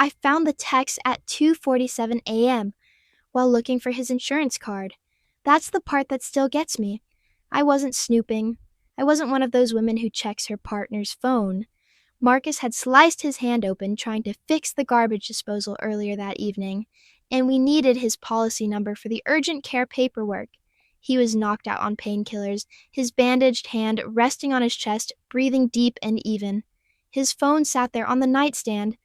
I found the text at 2:47 a.m. while looking for his insurance card. That's the part that still gets me. I wasn't snooping. I wasn't one of those women who checks her partner's phone. Marcus had sliced his hand open trying to fix the garbage disposal earlier that evening, and we needed his policy number for the urgent care paperwork. He was knocked out on painkillers, his bandaged hand resting on his chest, breathing deep and even. His phone sat there on the nightstand,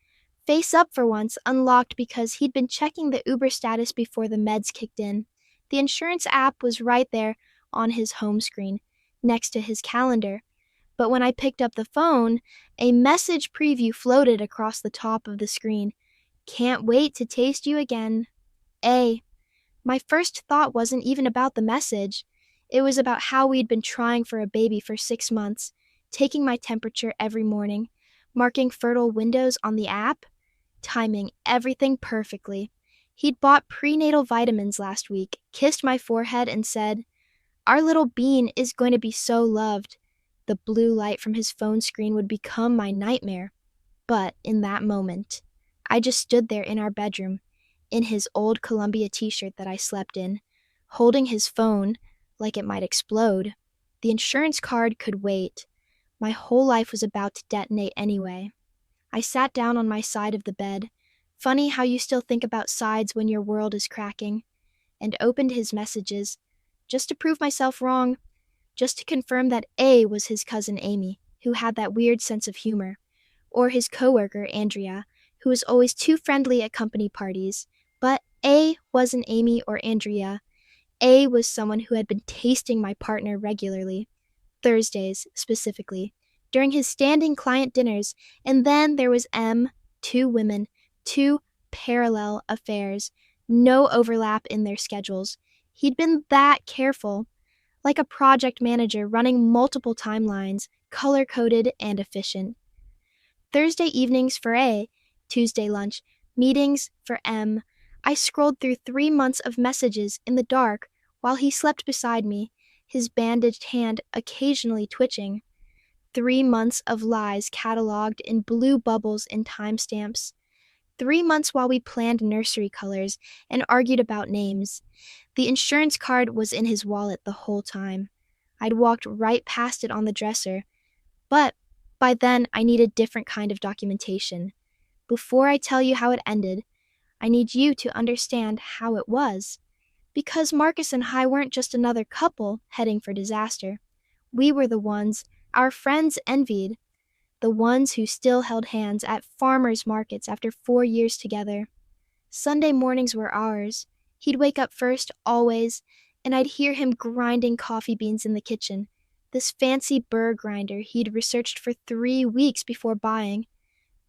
face up for once, unlocked because he'd been checking the Uber status before the meds kicked in. The insurance app was right there on his home screen, next to his calendar. But when I picked up the phone, a message preview floated across the top of the screen. Can't wait to taste you again. A. My first thought wasn't even about the message. It was about how we'd been trying for a baby for 6 months, taking my temperature every morning, marking fertile windows on the app, timing everything perfectly. He'd bought prenatal vitamins last week, kissed my forehead, and said, "Our little bean is going to be so loved." The blue light from his phone screen would become my nightmare. But in that moment, I just stood there in our bedroom, in his old Columbia t-shirt that I slept in, holding his phone like it might explode. The insurance card could wait. My whole life was about to detonate anyway. I sat down on my side of the bed, funny how you still think about sides when your world is cracking, and opened his messages, just to prove myself wrong, just to confirm that A was his cousin Amy, who had that weird sense of humor, or his coworker Andrea, who was always too friendly at company parties. But A wasn't Amy or Andrea. A was someone who had been tasting my partner regularly, Thursdays specifically, during his standing client dinners. And then there was M, 2 women, 2 parallel affairs, no overlap in their schedules. He'd been that careful, like a project manager running multiple timelines, color-coded and efficient. Thursday evenings for A, Tuesday lunch, meetings for M. I scrolled through 3 months of messages in the dark while he slept beside me, his bandaged hand occasionally twitching. 3 months of lies cataloged in blue bubbles and timestamps. 3 months while we planned nursery colors and argued about names. The insurance card was in his wallet the whole time. I'd walked right past it on the dresser. But by then, I needed different kind of documentation. Before I tell you how it ended, I need you to understand how it was. Because Marcus and I weren't just another couple heading for disaster. We were the ones our friends envied, the ones who still held hands at farmers' markets after 4 years together. Sunday mornings were ours. He'd wake up first, always, and I'd hear him grinding coffee beans in the kitchen, this fancy burr grinder he'd researched for 3 weeks before buying.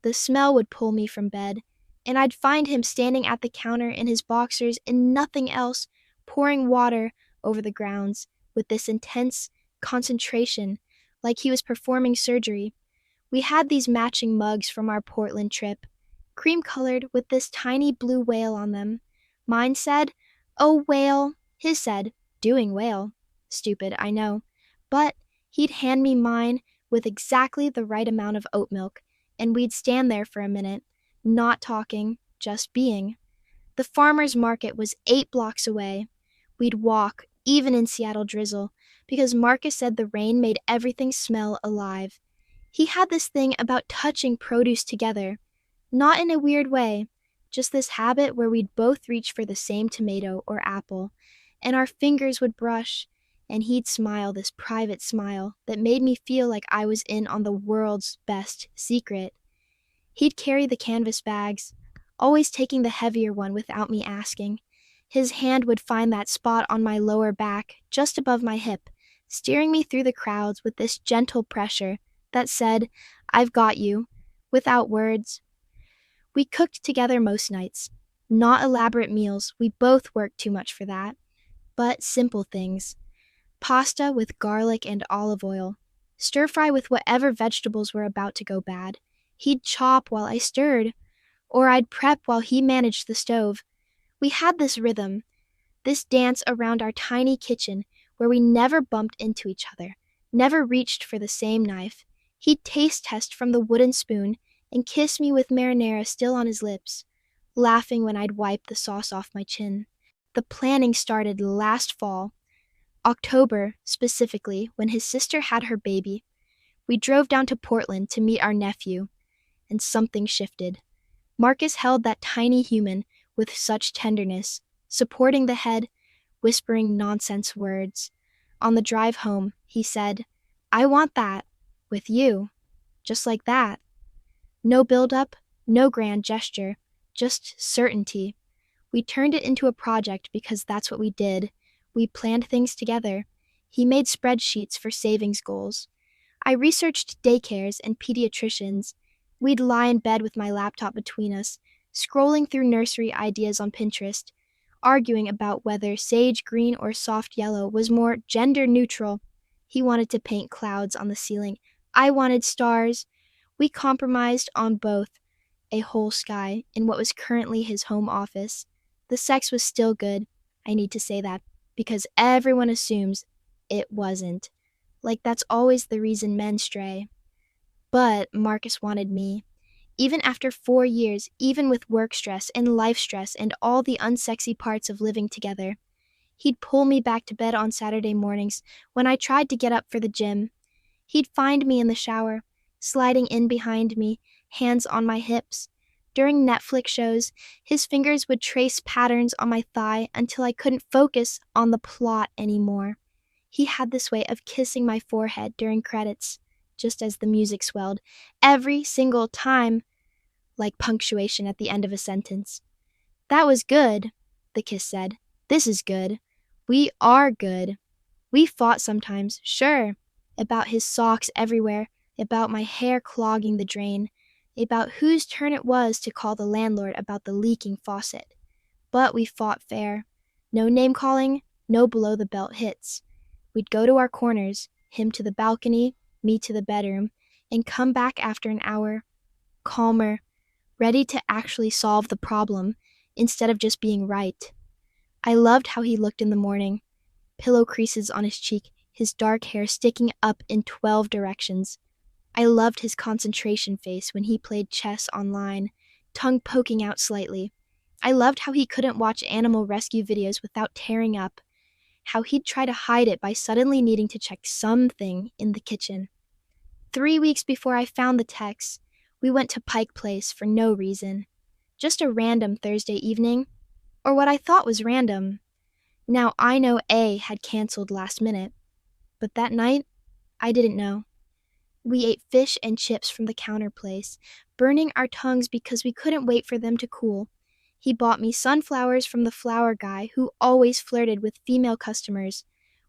The smell would pull me from bed, and I'd find him standing at the counter in his boxers and nothing else, pouring water over the grounds with this intense concentration, like he was performing surgery. We had these matching mugs from our Portland trip, cream-colored with this tiny blue whale on them. Mine said, "Oh, whale." His said, "Doing whale." Stupid, I know. But he'd hand me mine with exactly the right amount of oat milk, and we'd stand there for a minute, not talking, just being. The farmer's market was 8 blocks away. We'd walk, even in Seattle drizzle, because Marcus said the rain made everything smell alive. He had this thing about touching produce together, not in a weird way, just this habit where we'd both reach for the same tomato or apple, and our fingers would brush, and he'd smile this private smile that made me feel like I was in on the world's best secret. He'd carry the canvas bags, always taking the heavier one without me asking. His hand would find that spot on my lower back, just above my hip, steering me through the crowds with this gentle pressure that said, "I've got you," without words. We cooked together most nights. Not elaborate meals, we both worked too much for that. But simple things. Pasta with garlic and olive oil. Stir-fry with whatever vegetables were about to go bad. He'd chop while I stirred, or I'd prep while he managed the stove. We had this rhythm, this dance around our tiny kitchen where we never bumped into each other, never reached for the same knife. He'd taste test from the wooden spoon, and kissed me with marinara still on his lips, laughing when I'd wipe the sauce off my chin. The planning started last fall, October specifically, when his sister had her baby. We drove down to Portland to meet our nephew, and something shifted. Marcus held that tiny human with such tenderness, supporting the head, whispering nonsense words. On the drive home, he said, "I want that, with you, just like that." No build-up, no grand gesture, just certainty. We turned it into a project because that's what we did. We planned things together. He made spreadsheets for savings goals. I researched daycares and pediatricians. We'd lie in bed with my laptop between us, scrolling through nursery ideas on Pinterest, arguing about whether sage green or soft yellow was more gender neutral. He wanted to paint clouds on the ceiling. I wanted stars. We compromised on both, a whole sky in what was currently his home office. The sex was still good. I need to say that, because everyone assumes it wasn't. Like that's always the reason men stray. But Marcus wanted me. Even after 4 years, even with work stress and life stress and all the unsexy parts of living together, he'd pull me back to bed on Saturday mornings when I tried to get up for the gym. He'd find me in the shower, sliding in behind me, hands on my hips. During Netflix shows, his fingers would trace patterns on my thigh until I couldn't focus on the plot anymore. He had this way of kissing my forehead during credits, just as the music swelled, every single time, like punctuation at the end of a sentence. "That was good," the kiss said. "This is good. We are good." We fought sometimes, sure, about his socks everywhere, about my hair clogging the drain, about whose turn it was to call the landlord about the leaking faucet. But we fought fair. No name-calling, no below-the-belt hits. We'd go to our corners, him to the balcony, me to the bedroom, and come back after an hour, calmer, ready to actually solve the problem, instead of just being right. I loved how he looked in the morning, pillow creases on his cheek, his dark hair sticking up in 12 directions. I loved his concentration face when he played chess online, tongue poking out slightly. I loved how he couldn't watch animal rescue videos without tearing up, how he'd try to hide it by suddenly needing to check something in the kitchen. 3 weeks before I found the text, we went to Pike Place for no reason. Just a random Thursday evening, or what I thought was random. Now I know A had canceled last minute, but that night, I didn't know. We ate fish and chips from the counter place, burning our tongues because we couldn't wait for them to cool. He bought me sunflowers from the flower guy who always flirted with female customers.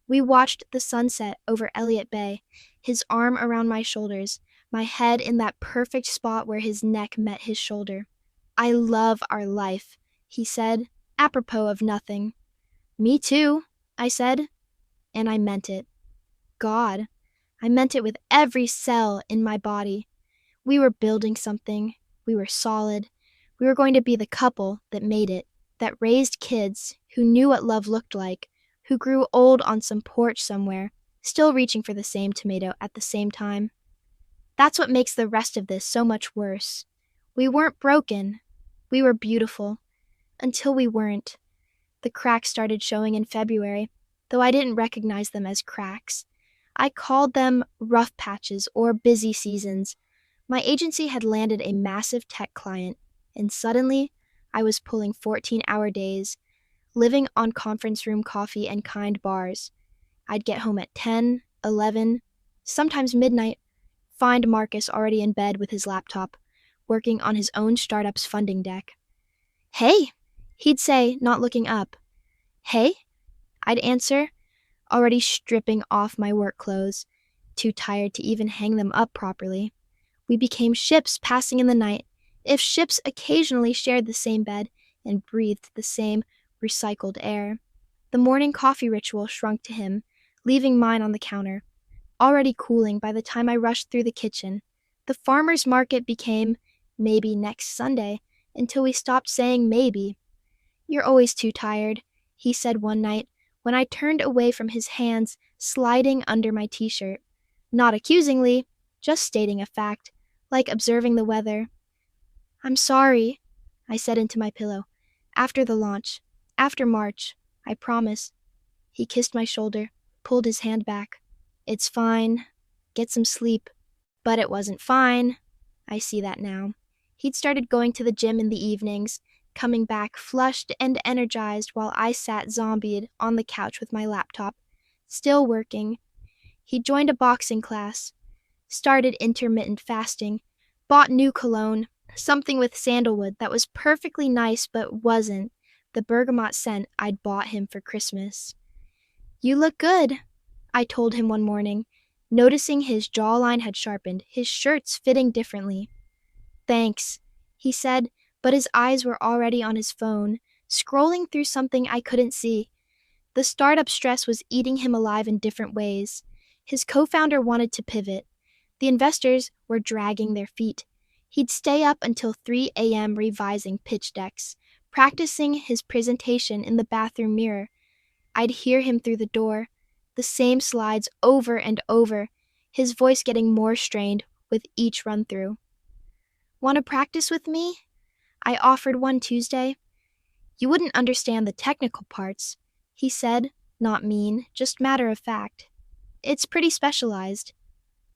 We watched the sunset over Elliott Bay, his arm around my shoulders, my head in that perfect spot where his neck met his shoulder. "I love our life," he said, apropos of nothing. "Me too," I said, and I meant it. God, I meant it with every cell in my body. We were building something. We were solid. We were going to be the couple that made it, that raised kids, who knew what love looked like, who grew old on some porch somewhere, still reaching for the same tomato at the same time. That's what makes the rest of this so much worse. We weren't broken. We were beautiful. Until we weren't. The cracks started showing in February, though I didn't recognize them as cracks. I called them rough patches or busy seasons. My agency had landed a massive tech client, and suddenly I was pulling 14-hour days, living on conference room coffee and kind bars. I'd get home at 10, 11, sometimes midnight, find Marcus already in bed with his laptop, working on his own startup's funding deck. "Hey," he'd say, not looking up. "Hey," I'd answer, already stripping off my work clothes, too tired to even hang them up properly. We became ships passing in the night, if ships occasionally shared the same bed and breathed the same recycled air. The morning coffee ritual shrunk to him, leaving mine on the counter, already cooling by the time I rushed through the kitchen. The farmer's market became maybe next Sunday, until we stopped saying maybe. "You're always too tired," he said one night, when I turned away from his hands sliding under my t-shirt. Not accusingly, just stating a fact. like observing the weather. "I'm sorry," I said into my pillow. "After the launch. After March. I promise." He kissed my shoulder, pulled his hand back. "It's fine. Get some sleep." But it wasn't fine. I see that now. He'd started going to the gym in the evenings, coming back flushed and energized while I sat zombied on the couch with my laptop, still working. He joined a boxing class, started intermittent fasting, bought new cologne, something with sandalwood that was perfectly nice but wasn't the bergamot scent I'd bought him for Christmas. "You look good," I told him one morning, noticing his jawline had sharpened, his shirts fitting differently. "Thanks," he said, but his eyes were already on his phone, scrolling through something I couldn't see. The startup stress was eating him alive in different ways. His co-founder wanted to pivot. The investors were dragging their feet. He'd stay up until 3 a.m. revising pitch decks, practicing his presentation in the bathroom mirror. I'd hear him through the door, the same slides over and over, his voice getting more strained with each run-through. "Want to practice with me?" I offered one Tuesday. "You wouldn't understand the technical parts," he said, not mean, just matter of fact. "It's pretty specialized."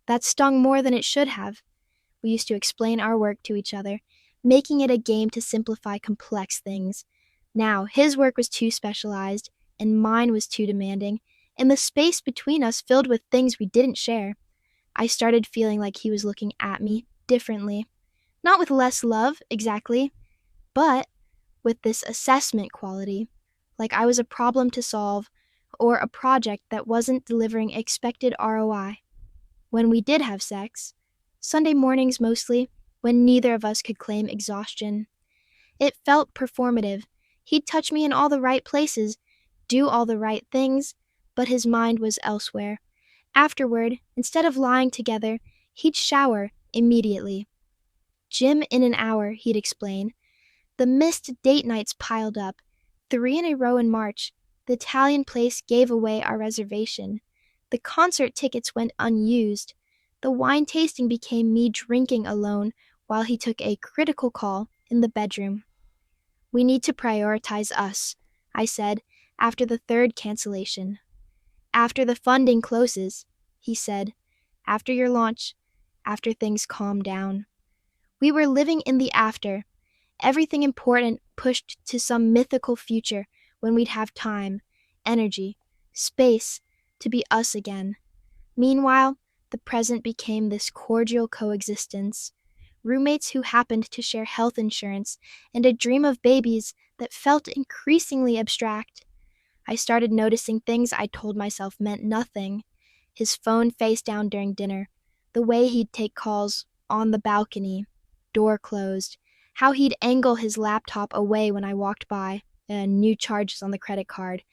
That stung more than it should have. We used to explain our work to each other, making it a game to simplify complex things. Now, his work was too specialized, and mine was too demanding, and the space between us filled with things we didn't share. I started feeling like he was looking at me differently. Not with less love, exactly, but with this assessment quality, like I was a problem to solve or a project that wasn't delivering expected ROI. When we did have sex, Sunday mornings mostly, when neither of us could claim exhaustion, it felt performative. He'd touch me in all the right places, do all the right things, but his mind was elsewhere. Afterward, instead of lying together, he'd shower immediately. "Gym in an hour," he'd explain. The missed date nights piled up. 3 in a row in March. The Italian place gave away our reservation. The concert tickets went unused. The wine tasting became me drinking alone while he took a critical call in the bedroom. "We need to prioritize us," I said, after the third cancellation. "After the funding closes," he said. "After your launch. After things calm down." We were living in the after. Everything important pushed to some mythical future when we'd have time, energy, space to be us again. Meanwhile, the present became this cordial coexistence. Roommates who happened to share health insurance and a dream of babies that felt increasingly abstract. I started noticing things I told myself meant nothing. His phone face down during dinner, the way he'd take calls on the balcony, door closed, how he'd angle his laptop away when I walked by, new charges on the credit card,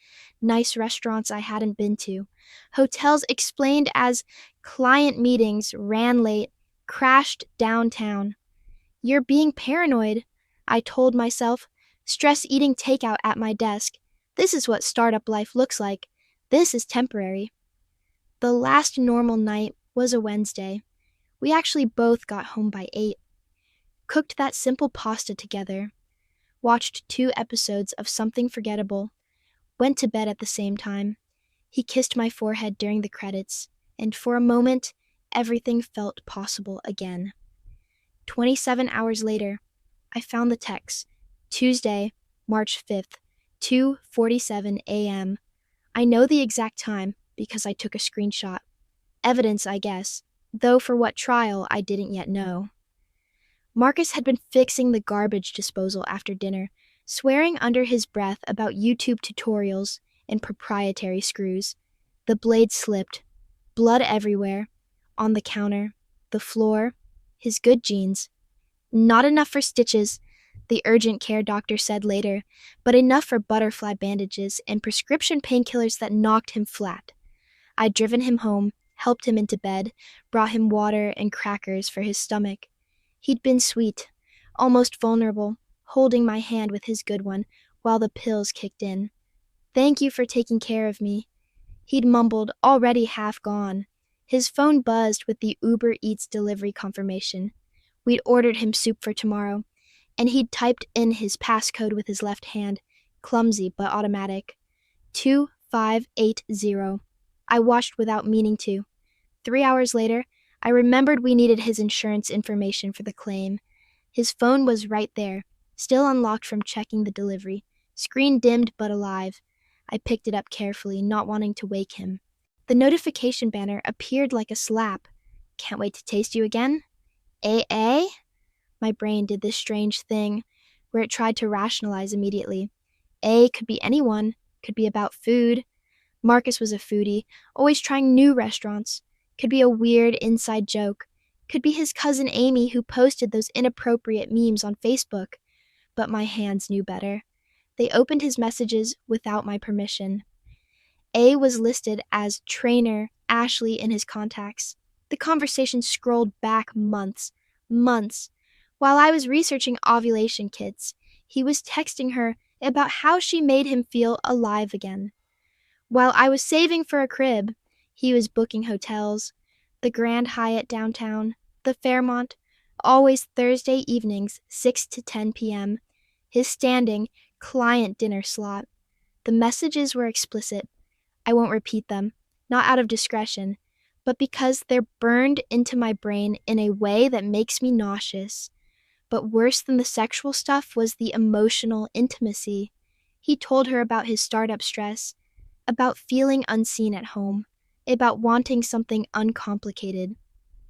nice restaurants I hadn't been to, hotels explained as client meetings ran late, crashed downtown. "You're being paranoid," I told myself, stress eating takeout at my desk. This is what startup life looks like. This is temporary. The last normal night was a Wednesday. We actually both got home by 8. Cooked that simple pasta together, watched 2 episodes of Something Forgettable, went to bed at the same time. He kissed my forehead during the credits, and for a moment, everything felt possible again. 27 hours later, I found the text, Tuesday, March 5th, 2:47 a.m. I know the exact time because I took a screenshot. Evidence, I guess, though for what trial I didn't yet know. Marcus had been fixing the garbage disposal after dinner, swearing under his breath about YouTube tutorials and proprietary screws. The blade slipped, blood everywhere, on the counter, the floor, his good jeans. Not enough for stitches, the urgent care doctor said later, but enough for butterfly bandages and prescription painkillers that knocked him flat. I'd driven him home, helped him into bed, brought him water and crackers for his stomach. He'd been sweet, almost vulnerable, holding my hand with his good one while the pills kicked in. "Thank you for taking care of me," he'd mumbled, already half gone. His phone buzzed with the Uber Eats delivery confirmation. We'd ordered him soup for tomorrow, and he'd typed in his passcode with his left hand, clumsy but automatic. 2580. I watched without meaning to. 3 hours later, I remembered we needed his insurance information for the claim. His phone was right there, still unlocked from checking the delivery, screen dimmed but alive. I picked it up carefully, not wanting to wake him. The notification banner appeared like a slap. Can't wait to taste you again? AA? My brain did this strange thing where it tried to rationalize immediately. A could be anyone, could be about food. Marcus was a foodie, always trying new restaurants. Could be a weird inside joke. Could be his cousin Amy who posted those inappropriate memes on Facebook. But my hands knew better. They opened his messages without my permission. A was listed as trainer Ashley in his contacts. The conversation scrolled back months. While I was researching ovulation kits, he was texting her about how she made him feel alive again. While I was saving for a crib, he was booking hotels, the Grand Hyatt downtown, the Fairmont, always Thursday evenings, 6 to 10 p.m., his standing client dinner slot. The messages were explicit. I won't repeat them, not out of discretion, but because they're burned into my brain in a way that makes me nauseous. But worse than the sexual stuff was the emotional intimacy. He told her about his startup stress, about feeling unseen at home, about wanting something uncomplicated.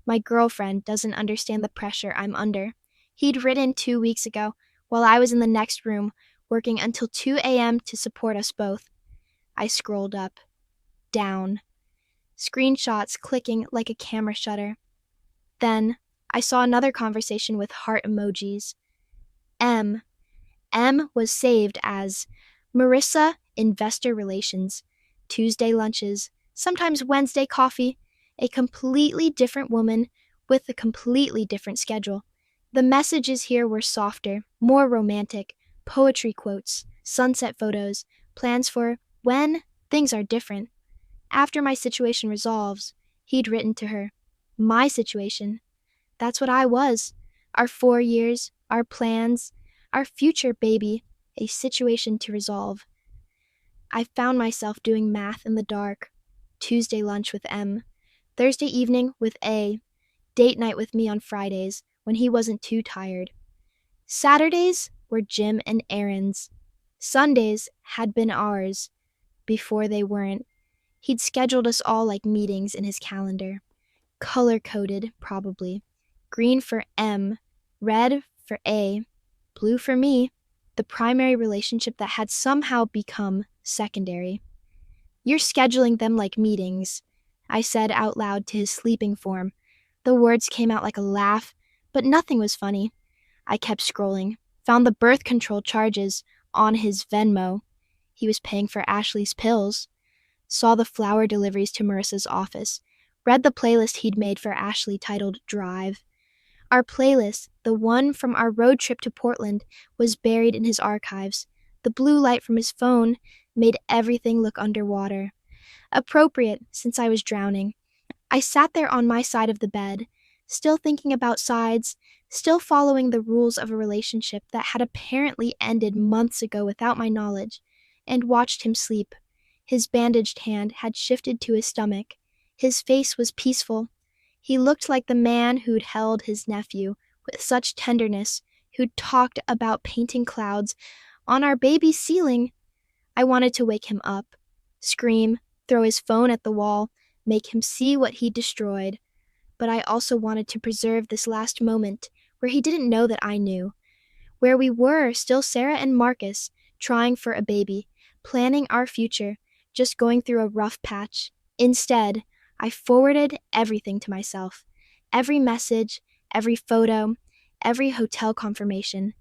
My girlfriend doesn't understand the pressure I'm under. He'd written 2 weeks ago, while I was in the next room, working until 2 a.m. to support us both. I scrolled up, down, screenshots clicking like a camera shutter. Then I saw another conversation with heart emojis. M was saved as Marissa, Investor Relations, Tuesday lunches, sometimes Wednesday coffee, a completely different woman with a completely different schedule. The messages here were softer, more romantic, poetry quotes, sunset photos, plans for when things are different. After my situation resolves, he'd written to her, my situation. That's what I was. Our 4 years, our plans, our future baby, a situation to resolve. I found myself doing math in the dark. Tuesday lunch with M, Thursday evening with A, date night with me on Fridays when he wasn't too tired. Saturdays were gym and errands. Sundays had been ours, before they weren't. He'd scheduled us all like meetings in his calendar. Color-coded, probably. Green for M, red for A, blue for me, the primary relationship that had somehow become secondary. You're scheduling them like meetings, I said out loud to his sleeping form. The words came out like a laugh, but nothing was funny. I kept scrolling, found the birth control charges on his Venmo. He was paying for Ashley's pills. Saw the flower deliveries to Marissa's office. Read the playlist he'd made for Ashley titled Drive. Our playlist, the one from our road trip to Portland, was buried in his archives. The blue light from his phone made everything look underwater. Appropriate, since I was drowning. I sat there on my side of the bed, still thinking about sides, still following the rules of a relationship that had apparently ended months ago without my knowledge, and watched him sleep. His bandaged hand had shifted to his stomach. His face was peaceful. He looked like the man who'd held his nephew with such tenderness, who'd talked about painting clouds on our baby's ceiling. I wanted to wake him up, scream, throw his phone at the wall, make him see what he'd destroyed. But I also wanted to preserve this last moment where he didn't know that I knew, where we were still Sarah and Marcus, trying for a baby, planning our future, just going through a rough patch. Instead, I forwarded everything to myself. Every message, every photo, every hotel confirmation.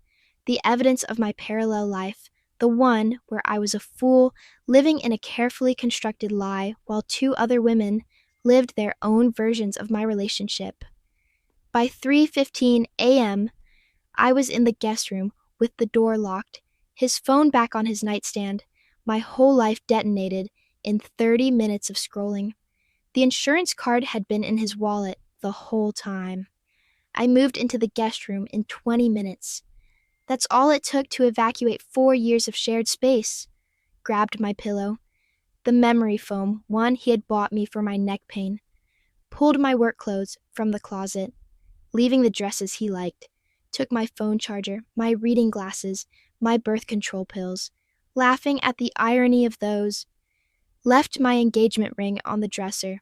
The evidence of my parallel life, the one where I was a fool living in a carefully constructed lie while 2 other women lived their own versions of my relationship. By 3:15 a.m., I was in the guest room with the door locked, his phone back on his nightstand. My whole life detonated in 30 minutes of scrolling. The insurance card had been in his wallet the whole time. I moved into the guest room in 20 minutes. That's all it took to evacuate 4 years of shared space. Grabbed my pillow, the memory foam, one he had bought me for my neck pain. Pulled my work clothes from the closet, leaving the dresses he liked. Took my phone charger, my reading glasses, my birth control pills, laughing at the irony of those. Left my engagement ring on the dresser.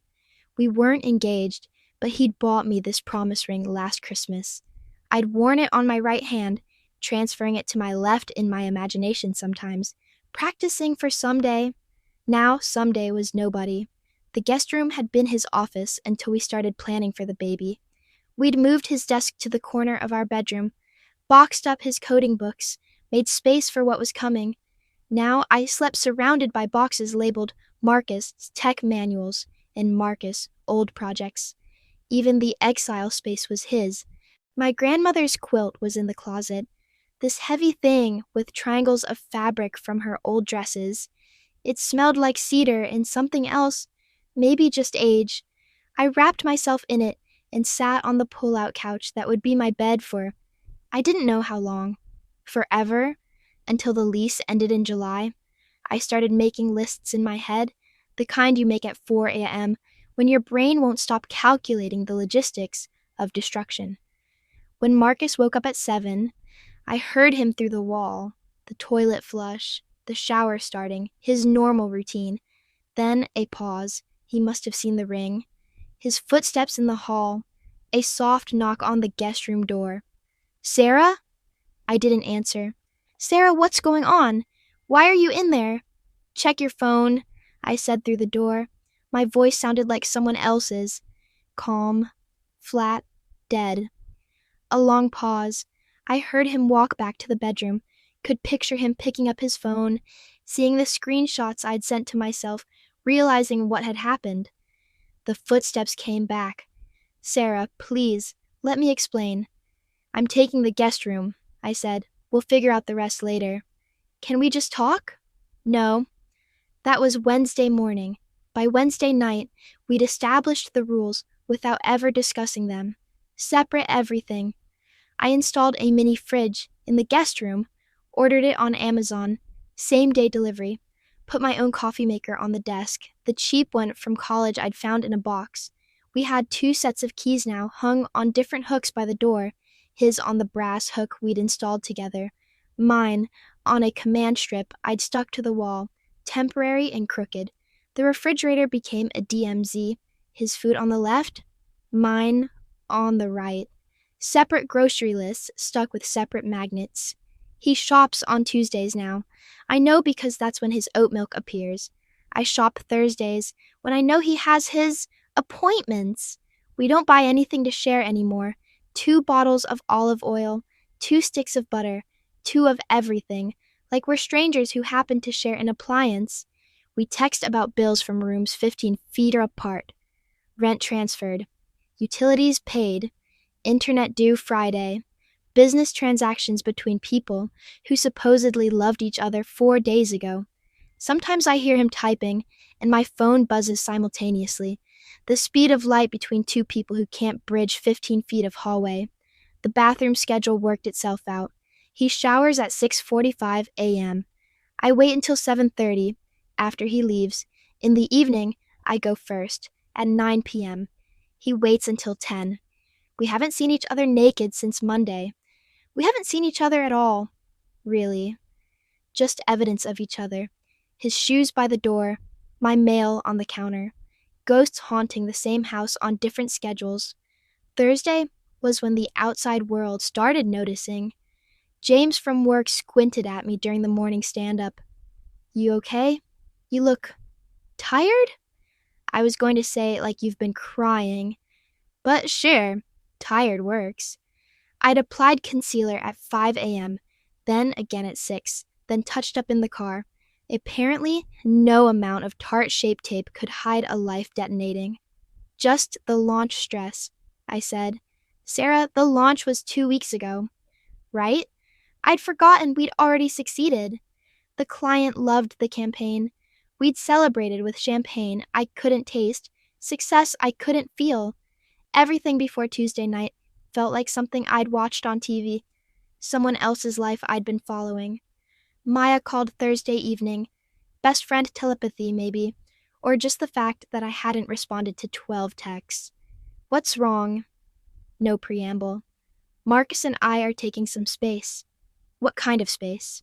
We weren't engaged, but he'd bought me this promise ring last Christmas. I'd worn it on my right hand, transferring it to my left in my imagination sometimes, practicing for someday. Now someday was nobody. The guest room had been his office until we started planning for the baby. We'd moved his desk to the corner of our bedroom, boxed up his coding books, made space for what was coming. Now I slept surrounded by boxes labeled Marcus Tech Manuals and Marcus Old Projects. Even the exile space was his. My grandmother's quilt was in the closet, this heavy thing with triangles of fabric from her old dresses. It smelled like cedar and something else, maybe just age. I wrapped myself in it and sat on the pull-out couch that would be my bed for, I didn't know how long. Forever, until the lease ended in July. I started making lists in my head, the kind you make at 4 a.m. when your brain won't stop calculating the logistics of destruction. When Marcus woke up at 7, I heard him through the wall, the toilet flush, the shower starting, his normal routine. Then a pause. He must have seen the ring. His footsteps in the hall, a soft knock on the guest room door. "Sarah?" I didn't answer. "Sarah, what's going on? Why are you in there?" "Check your phone," I said through the door. My voice sounded like someone else's. Calm, flat, dead. A long pause. I heard him walk back to the bedroom, could picture him picking up his phone, seeing the screenshots I'd sent to myself, realizing what had happened. The footsteps came back. "Sarah, please, let me explain." "I'm taking the guest room," I said. "We'll figure out the rest later." "Can we just talk?" "No." That was Wednesday morning. By Wednesday night, we'd established the rules without ever discussing them. Separate everything. I installed a mini fridge in the guest room, ordered it on Amazon, same-day delivery, put my own coffee maker on the desk, the cheap one from college I'd found in a box. We had 2 sets of keys now, hung on different hooks by the door, his on the brass hook we'd installed together, mine on a command strip I'd stuck to the wall, temporary and crooked. The refrigerator became a DMZ, his food on the left, mine on the right. Separate grocery lists stuck with separate magnets. He shops on Tuesdays now. I know because that's when his oat milk appears. I shop Thursdays when I know he has his appointments. We don't buy anything to share anymore. 2 bottles of olive oil, 2 sticks of butter, 2 of everything, like we're strangers who happen to share an appliance. We text about bills from rooms 15 feet apart. Rent transferred. Utilities paid. Internet due Friday. Business transactions between people who supposedly loved each other 4 days ago. Sometimes I hear him typing, and my phone buzzes simultaneously. The speed of light between 2 people who can't bridge 15 feet of hallway. The bathroom schedule worked itself out. He showers at 6:45 a.m. I wait until 7:30, after he leaves. In the evening, I go first, at 9 p.m. He waits until 10. We haven't seen each other naked since Monday. We haven't seen each other at all, really. Just evidence of each other. His shoes by the door, my mail on the counter. Ghosts haunting the same house on different schedules. Thursday was when the outside world started noticing. James from work squinted at me during the morning stand-up. "You okay? You look tired?" I was going to say like you've been crying, but sure, tired works. I'd applied concealer at 5 a.m., then again at 6, then touched up in the car. Apparently, no amount of Tarte Shape Tape could hide a life detonating. "Just the launch stress," I said. "Sarah, the launch was 2 weeks ago." "Right? I'd forgotten we'd already succeeded." The client loved the campaign. We'd celebrated with champagne I couldn't taste, success I couldn't feel. Everything before Tuesday night felt like something I'd watched on TV, someone else's life I'd been following. Maya called Thursday evening. Best friend telepathy, maybe. Or just the fact that I hadn't responded to 12 texts. What's wrong? No preamble. Marcus and I are taking some space. What kind of space?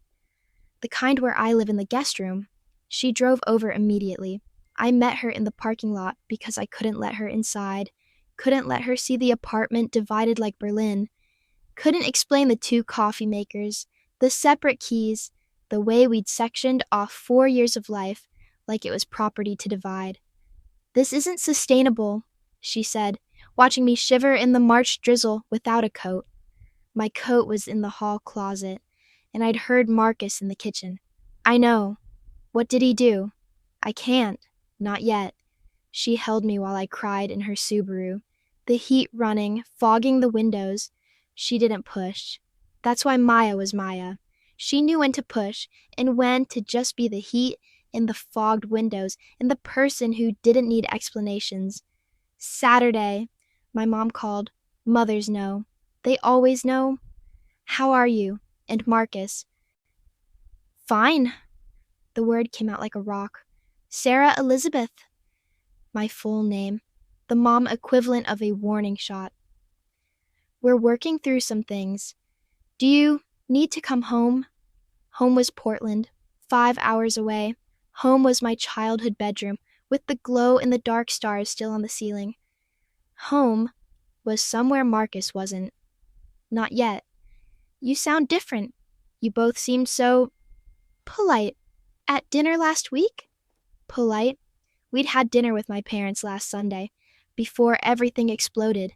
The kind where I live in the guest room. She drove over immediately. I met her in the parking lot because I couldn't let her inside. Couldn't let her see the apartment divided like Berlin. Couldn't explain the 2 coffee makers, the separate keys, the way we'd sectioned off 4 years of life like it was property to divide. This isn't sustainable, she said, watching me shiver in the March drizzle without a coat. My coat was in the hall closet, and I'd heard Marcus in the kitchen. I know. What did he do? I can't. Not yet. She held me while I cried in her Subaru. The heat running, fogging the windows. She didn't push. That's why Maya was Maya. She knew when to push and when to just be the heat in the fogged windows and the person who didn't need explanations. Saturday, my mom called. Mothers know. They always know. How are you? And Marcus. Fine. The word came out like a rock. Sarah Elizabeth. My full name. The mom equivalent of a warning shot. We're working through some things. Do you need to come home? Home was Portland, 5 hours away. Home was my childhood bedroom, with the glow-in-the-dark stars still on the ceiling. Home was somewhere Marcus wasn't. Not yet. You sound different. You both seemed so polite. At dinner last week? Polite. We'd had dinner with my parents last Sunday, before everything exploded.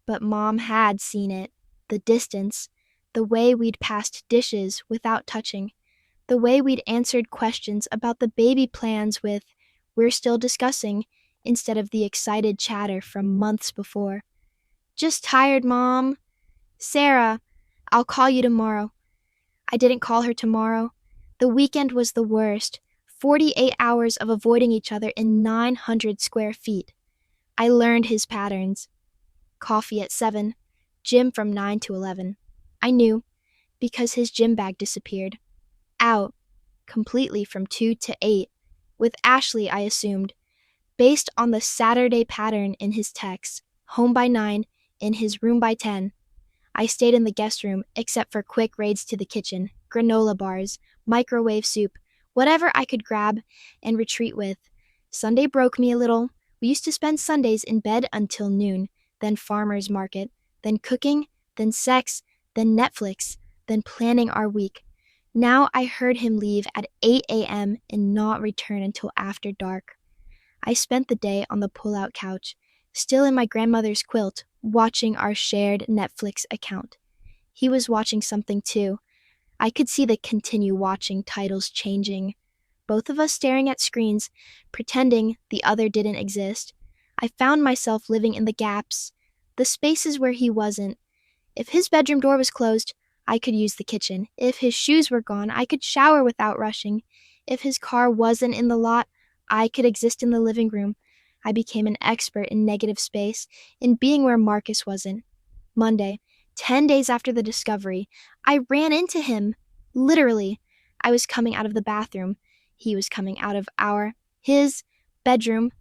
But Mom had seen it. The distance. The way we'd passed dishes without touching. The way we'd answered questions about the baby plans with, "We're still discussing," instead of the excited chatter from months before. Just tired, Mom. Sarah, I'll call you tomorrow. I didn't call her tomorrow. The weekend was the worst. 48 hours of avoiding each other in 900 square feet. I learned his patterns. Coffee at 7, gym from 9 to 11. I knew, because his gym bag disappeared. Out, completely from 2 to 8, with Ashley, I assumed, based on the Saturday pattern in his texts, home by 9, in his room by 10. I stayed in the guest room, except for quick raids to the kitchen, granola bars, microwave soup, whatever I could grab and retreat with. Sunday broke me a little. We used to spend Sundays in bed until noon, then farmer's market, then cooking, then sex, then Netflix, then planning our week. Now I heard him leave at 8 a.m. and not return until after dark. I spent the day on the pull-out couch, still in my grandmother's quilt, watching our shared Netflix account. He was watching something too. I could see the continue watching titles changing. Both of us staring at screens, pretending the other didn't exist. I found myself living in the gaps, the spaces where he wasn't. If his bedroom door was closed, I could use the kitchen. If his shoes were gone, I could shower without rushing. If his car wasn't in the lot, I could exist in the living room. I became an expert in negative space, in being where Marcus wasn't. Monday, 10 days after the discovery, I ran into him. Literally. I was coming out of the bathroom. He was coming out of his bedroom.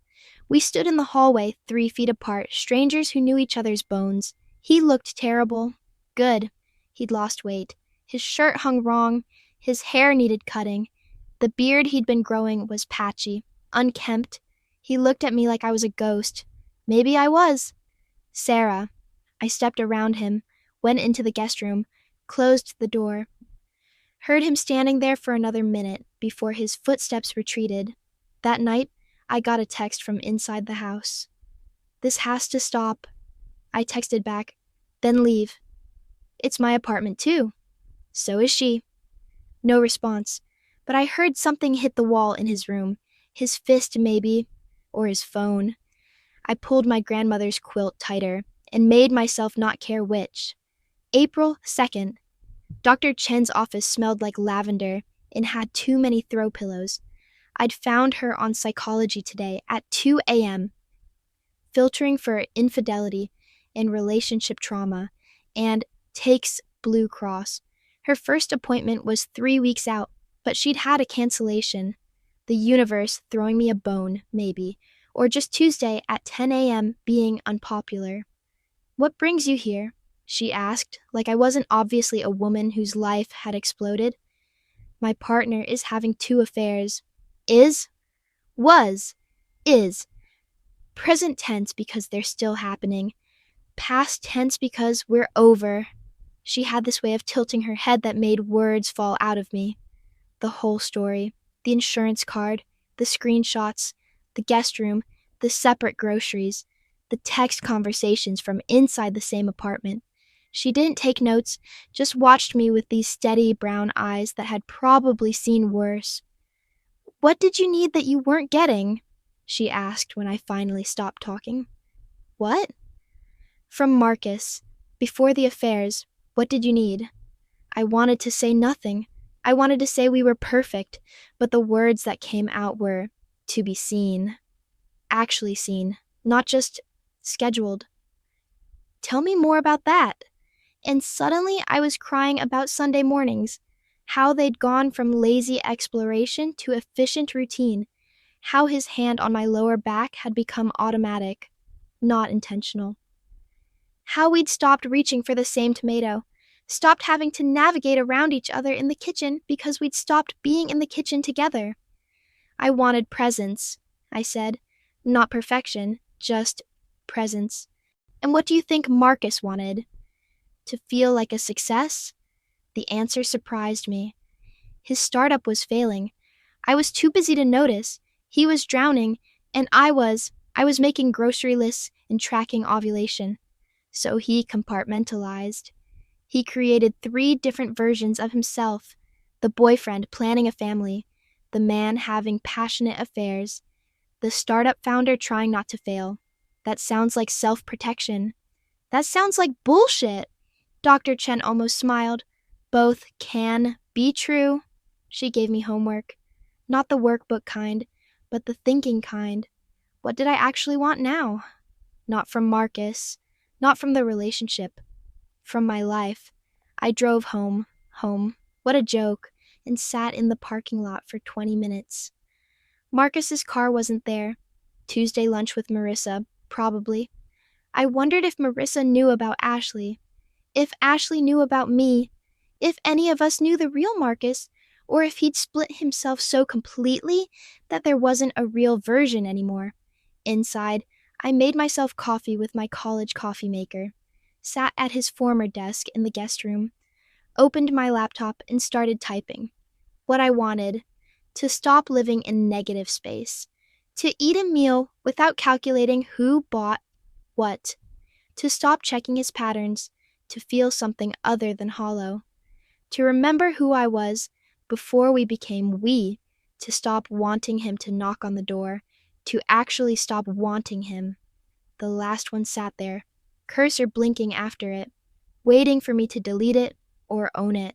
We stood in the hallway, 3 feet apart, strangers who knew each other's bones. He looked terrible. Good. He'd lost weight. His shirt hung wrong. His hair needed cutting. The beard he'd been growing was patchy, unkempt. He looked at me like I was a ghost. Maybe I was. Sarah. I stepped around him, went into the guest room, closed the door. Heard him standing there for another minute before his footsteps retreated. That night, I got a text from inside the house. "This has to stop." I texted back, "Then leave." "It's my apartment too." "So is she." No response, but I heard something hit the wall in his room. His fist, maybe, or his phone. I pulled my grandmother's quilt tighter and made myself not care which. April 2nd. Dr. Chen's office smelled like lavender and had too many throw pillows. I'd found her on psychology today at 2 a.m., filtering for infidelity, in relationship trauma and takes Blue Cross. Her first appointment was 3 weeks out, but she'd had a cancellation. The universe throwing me a bone, maybe, or just Tuesday at 10 a.m. being unpopular. "What brings you here?" she asked, like I wasn't obviously a woman whose life had exploded. "My partner is having 2 affairs. Is? Was. Is. Present tense because they're still happening. Past tense because we're over." She had this way of tilting her head that made words fall out of me. The whole story, the insurance card, the screenshots, the guest room, the separate groceries, the text conversations from inside the same apartment. She didn't take notes, just watched me with these steady brown eyes that had probably seen worse. "What did you need that you weren't getting?" she asked when I finally stopped talking. "What?" "From Marcus. Before the affairs, what did you need?" I wanted to say nothing. I wanted to say we were perfect, but the words that came out were, "to be seen." Actually seen, not just scheduled. "Tell me more about that." And suddenly I was crying about Sunday mornings, how they'd gone from lazy exploration to efficient routine, how his hand on my lower back had become automatic, not intentional. How we'd stopped reaching for the same tomato, stopped having to navigate around each other in the kitchen because we'd stopped being in the kitchen together. "I wanted presence," I said. "Not perfection, just presence." "And what do you think Marcus wanted?" "To feel like a success?" The answer surprised me. His startup was failing. I was too busy to notice. He was drowning, and I was making grocery lists and tracking ovulation. So he compartmentalized. He created 3 different versions of himself: the boyfriend planning a family, the man having passionate affairs, the startup founder trying not to fail. That sounds like self-protection. That sounds like bullshit. Dr. Chen almost smiled. "Both can be true." She gave me homework. Not the workbook kind, but the thinking kind. What did I actually want now? Not from Marcus. Not from the relationship. From my life. I drove home. What a joke. And sat in the parking lot for 20 minutes. Marcus's car wasn't there. Tuesday lunch with Marissa, probably. I wondered if Marissa knew about Ashley. If Ashley knew about me, if any of us knew the real Marcus, or if he'd split himself so completely that there wasn't a real version anymore. Inside, I made myself coffee with my college coffee maker, sat at his former desk in the guest room, opened my laptop and started typing. What I wanted: to stop living in negative space, to eat a meal without calculating who bought what, to stop checking his patterns, to feel something other than hollow, to remember who I was before we became we, to stop wanting him to knock on the door, to actually stop wanting him. The last one sat there, cursor blinking after it, waiting for me to delete it or own it,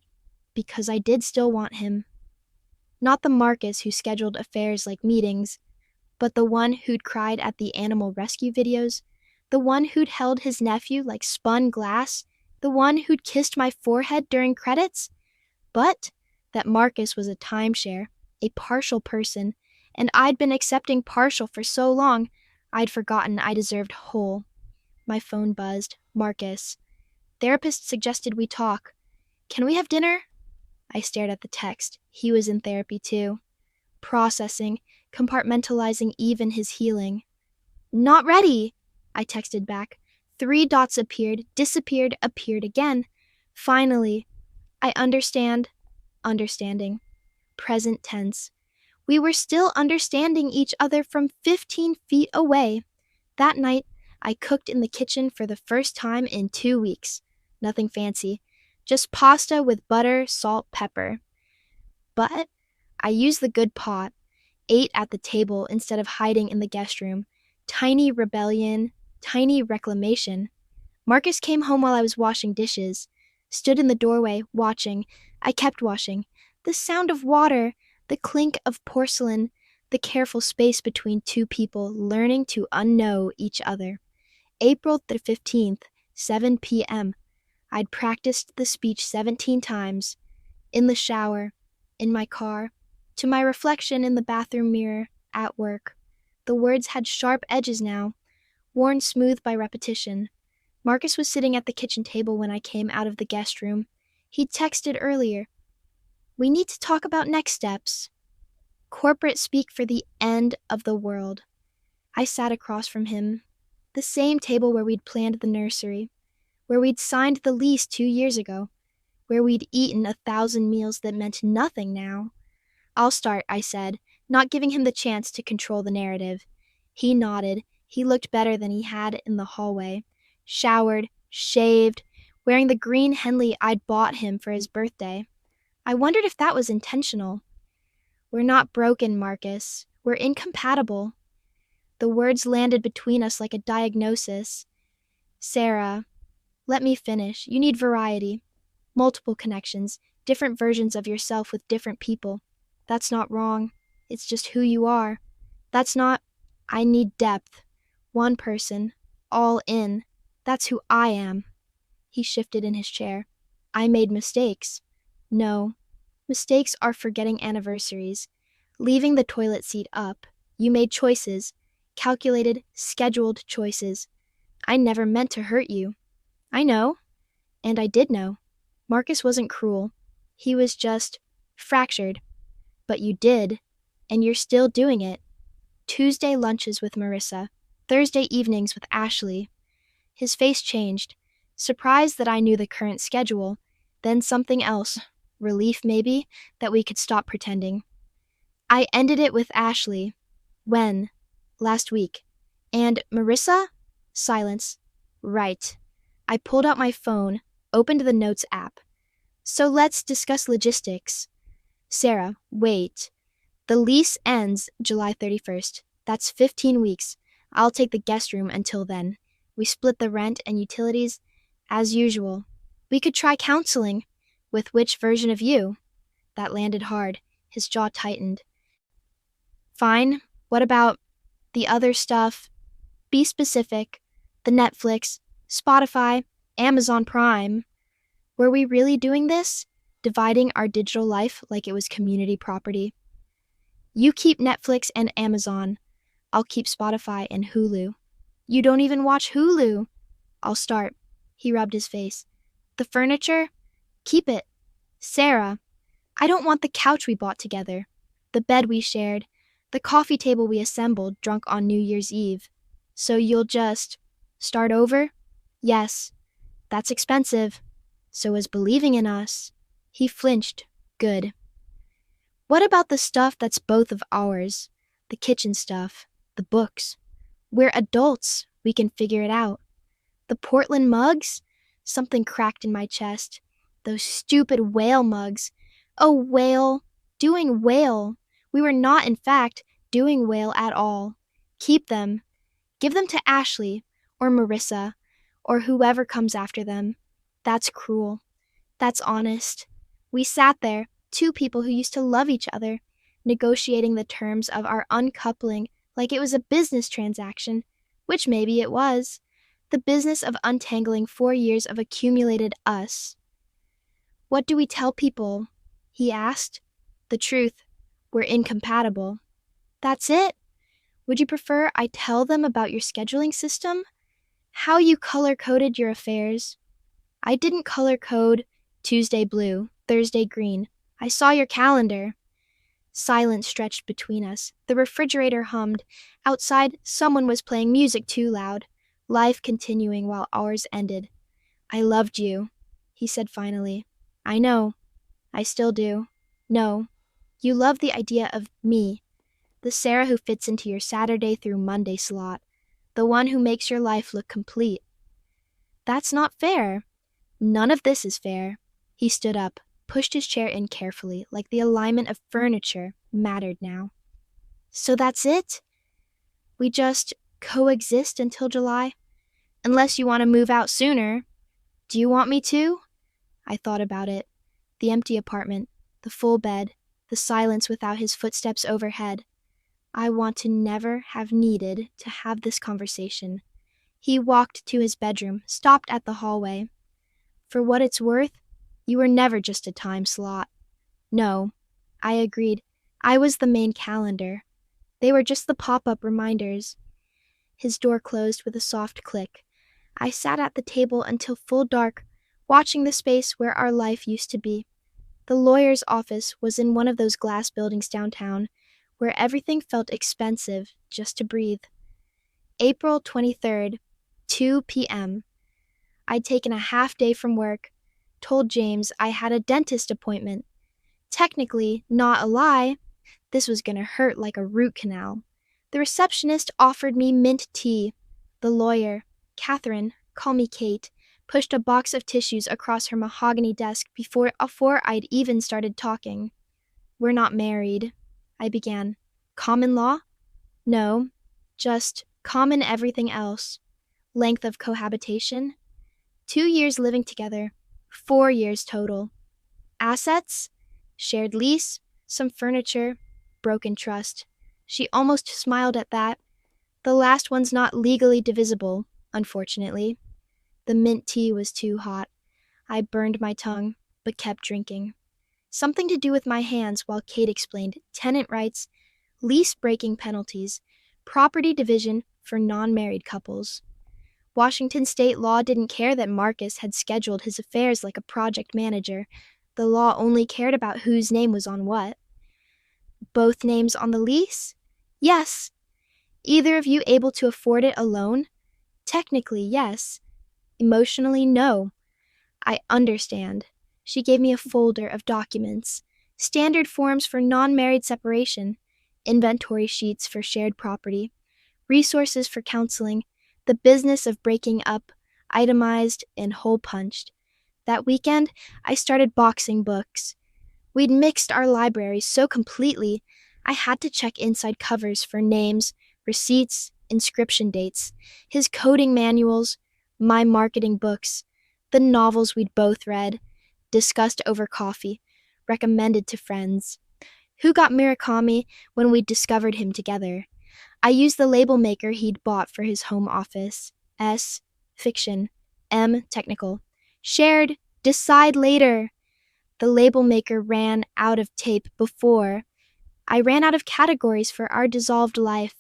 because I did still want him. Not the Marcus who scheduled affairs like meetings, but the one who'd cried at the animal rescue videos, the one who'd held his nephew like spun glass, the one who'd kissed my forehead during credits. But that Marcus was a timeshare, a partial person, and I'd been accepting partial for so long, I'd forgotten I deserved whole. My phone buzzed. Marcus. Therapist suggested we talk. Can we have dinner? I stared at the text. He was in therapy too. Processing, compartmentalizing even his healing. Not ready, I texted back. 3 dots appeared, disappeared, appeared again. Finally, I understand. Understanding. Present tense. We were still understanding each other from 15 feet away. That night, I cooked in the kitchen for the first time in 2 weeks. Nothing fancy. Just pasta with butter, salt, pepper. But I used the good pot. Ate at the table instead of hiding in the guest room. Tiny rebellion, tiny reclamation. Marcus came home while I was washing dishes. Stood in the doorway, watching. I kept washing. The sound of water, the clink of porcelain, the careful space between 2 people learning to unknow each other. April the 15th, 7 p.m. I'd practiced the speech 17 times. In the shower, in my car, to my reflection in the bathroom mirror, at work. The words had sharp edges now, worn smooth by repetition. Marcus was sitting at the kitchen table when I came out of the guest room. He'd texted earlier. We need to talk about next steps. Corporate speak for the end of the world. I sat across from him, the same table where we'd planned the nursery, where we'd signed the lease 2 years ago, where we'd eaten 1,000 meals that meant nothing now. I'll start, I said, not giving him the chance to control the narrative. He nodded. He looked better than he had in the hallway. Showered, shaved, wearing the green Henley I'd bought him for his birthday. I wondered if that was intentional. We're not broken, Marcus. We're incompatible. The words landed between us like a diagnosis. Sarah, let me finish. You need variety. Multiple connections, different versions of yourself with different people. That's not wrong. It's just who you are. I need depth. One person. All in. That's who I am. He shifted in his chair. I made mistakes. No. Mistakes are forgetting anniversaries. Leaving the toilet seat up. You made choices. Calculated, scheduled choices. I never meant to hurt you. I know. And I did know. Marcus wasn't cruel. He was just fractured. But you did. And you're still doing it. Tuesday lunches with Marissa. Thursday evenings with Ashley. His face changed. Surprised that I knew the current schedule. Then something else. Relief, maybe, that we could stop pretending. I ended it with Ashley. When? Last week. And Marissa? Silence. Right. I pulled out my phone, opened the Notes app. So let's discuss logistics. Sarah, wait. The lease ends July 31st. That's 15 weeks. I'll take the guest room until then. We split the rent and utilities as usual. We could try counseling. With which version of you? That landed hard. His jaw tightened. Fine. What about the other stuff? Be specific. The Netflix, Spotify, Amazon Prime. Were we really doing this? Dividing our digital life like it was community property? You keep Netflix and Amazon. I'll keep Spotify and Hulu. You don't even watch Hulu. I'll start. He rubbed his face. The furniture? Keep it. Sarah, I don't want the couch we bought together, the bed we shared, the coffee table we assembled drunk on New Year's Eve. So you'll just start over? Yes. That's expensive. So is believing in us. He flinched. Good. What about the stuff that's both of ours? The kitchen stuff, the books. We're adults. We can figure it out. The Portland mugs? Something cracked in my chest. Those stupid whale mugs. Oh, whale. Doing whale. We were not, in fact, doing whale at all. Keep them. Give them to Ashley, or Marissa, or whoever comes after them. That's cruel. That's honest. We sat there, two people who used to love each other, negotiating the terms of our uncoupling like it was a business transaction, which maybe it was. The business of untangling 4 years of accumulated us. What do we tell people? He asked. The truth. We're incompatible. That's it? Would you prefer I tell them about your scheduling system? How you color-coded your affairs? I didn't color-code Tuesday blue, Thursday green. I saw your calendar. Silence stretched between us. The refrigerator hummed. Outside, someone was playing music too loud. Life continuing while ours ended. I loved you, he said finally. I know. I still do. No. You love the idea of me. The Sarah who fits into your Saturday through Monday slot. The one who makes your life look complete. That's not fair. None of this is fair. He stood up, pushed his chair in carefully, like the alignment of furniture mattered now. So that's it? We just coexist until July? Unless you want to move out sooner. Do you want me to? I thought about it. The empty apartment, the full bed, the silence without his footsteps overhead. I want to never have needed to have this conversation. He walked to his bedroom, stopped at the hallway. For what it's worth, you were never just a time slot. No, I agreed. I was the main calendar. They were just the pop-up reminders. His door closed with a soft click. I sat at the table until full dark, watching the space where our life used to be. The lawyer's office was in one of those glass buildings downtown, where everything felt expensive just to breathe. April 23rd, 2 p.m. I'd taken a half day from work, told James I had a dentist appointment. Technically, not a lie, this was going to hurt like a root canal. The receptionist offered me mint tea. The lawyer, Catherine, call me Kate, pushed a box of tissues across her mahogany desk before I'd even started talking. We're not married, I began. Common law? No, just common everything else. Length of cohabitation? 2 years living together, 4 years total. Assets? Shared lease, some furniture, broken trust. She almost smiled at that. The last one's not legally divisible, unfortunately. The mint tea was too hot. I burned my tongue, but kept drinking. Something to do with my hands while Kate explained tenant rights, lease breaking penalties, property division for non-married couples. Washington state law didn't care that Marcus had scheduled his affairs like a project manager. The law only cared about whose name was on what. Both names on the lease? Yes. Either of you able to afford it alone? Technically, yes. Emotionally, no. I understand. She gave me a folder of documents. Standard forms for non-married separation, inventory sheets for shared property, resources for counseling, the business of breaking up, itemized and hole-punched. That weekend, I started boxing books. We'd mixed our libraries so completely, I had to check inside covers for names, receipts, inscription dates, his coding manuals, my marketing books, the novels we'd both read, discussed over coffee, recommended to friends. Who got Murakami when we discovered him together? I used the label maker he'd bought for his home office. S, fiction. M, technical. Shared, decide later. The label maker ran out of tape before. I ran out of categories for our dissolved life.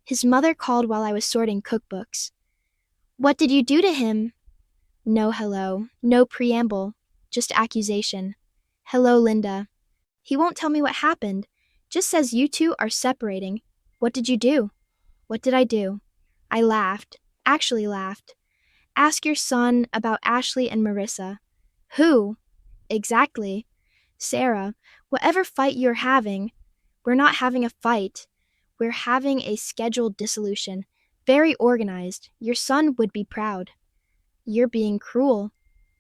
His mother called while I was sorting cookbooks. What did you do to him? No hello, no preamble, just accusation. Hello, Linda. He won't tell me what happened, just says you two are separating. What did you do? What did I do? I laughed, actually laughed. Ask your son about Ashley and Marissa. Who? Exactly. Sarah, whatever fight you're having, we're not having a fight. We're having a scheduled dissolution. Very organized. Your son would be proud. You're being cruel.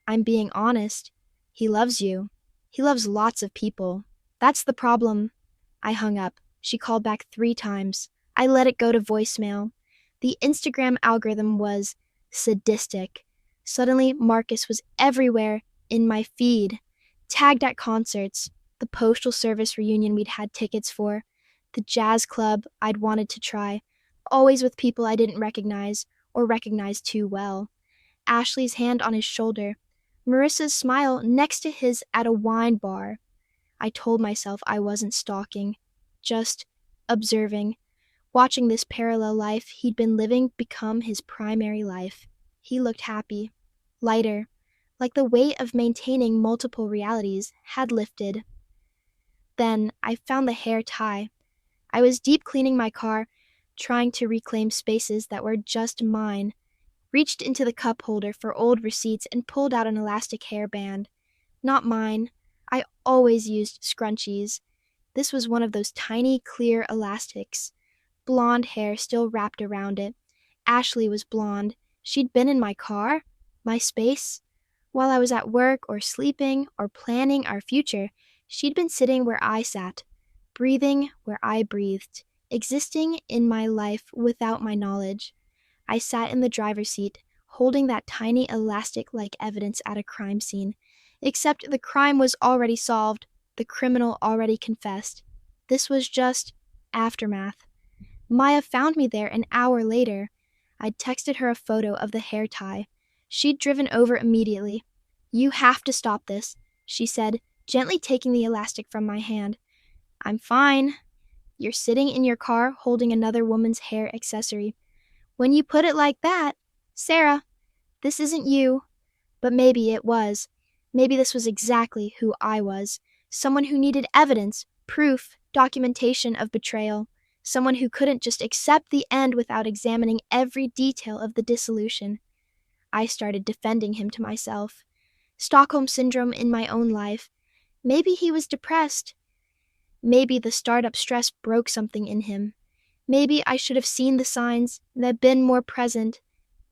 I'm being honest. He loves you. He loves lots of people. That's the problem. I hung up. She called back 3 times. I let it go to voicemail. The Instagram algorithm was sadistic. Suddenly, Marcus was everywhere in my feed. Tagged at concerts, the Postal Service reunion we'd had tickets for, the jazz club I'd wanted to try, always with people I didn't recognize or recognize too well. Ashley's hand on his shoulder, Marissa's smile next to his at a wine bar. I told myself I wasn't stalking, just observing, watching this parallel life he'd been living become his primary life. He looked happy, lighter, like the weight of maintaining multiple realities had lifted. Then I found the hair tie. I was deep cleaning my car, trying to reclaim spaces that were just mine, reached into the cup holder for old receipts and pulled out an elastic hairband. Not mine. I always used scrunchies. This was one of those tiny, clear elastics. Blonde hair still wrapped around it. Ashley was blonde. She'd been in my car, my space. While I was at work or sleeping or planning our future, she'd been sitting where I sat, breathing where I breathed, existing in my life without my knowledge. I sat in the driver's seat, holding that tiny elastic-like evidence at a crime scene, except the crime was already solved, the criminal already confessed. This was just aftermath. Maya found me there an hour later. I'd texted her a photo of the hair tie. She'd driven over immediately. "You have to stop this," she said, gently taking the elastic from my hand. "I'm fine." "You're sitting in your car holding another woman's hair accessory." "When you put it like that, Sarah, this isn't you." But maybe it was. Maybe this was exactly who I was. Someone who needed evidence, proof, documentation of betrayal. Someone who couldn't just accept the end without examining every detail of the dissolution. I started defending him to myself. Stockholm Syndrome in my own life. Maybe he was depressed. Maybe the startup stress broke something in him. Maybe I should have seen the signs, and been more present,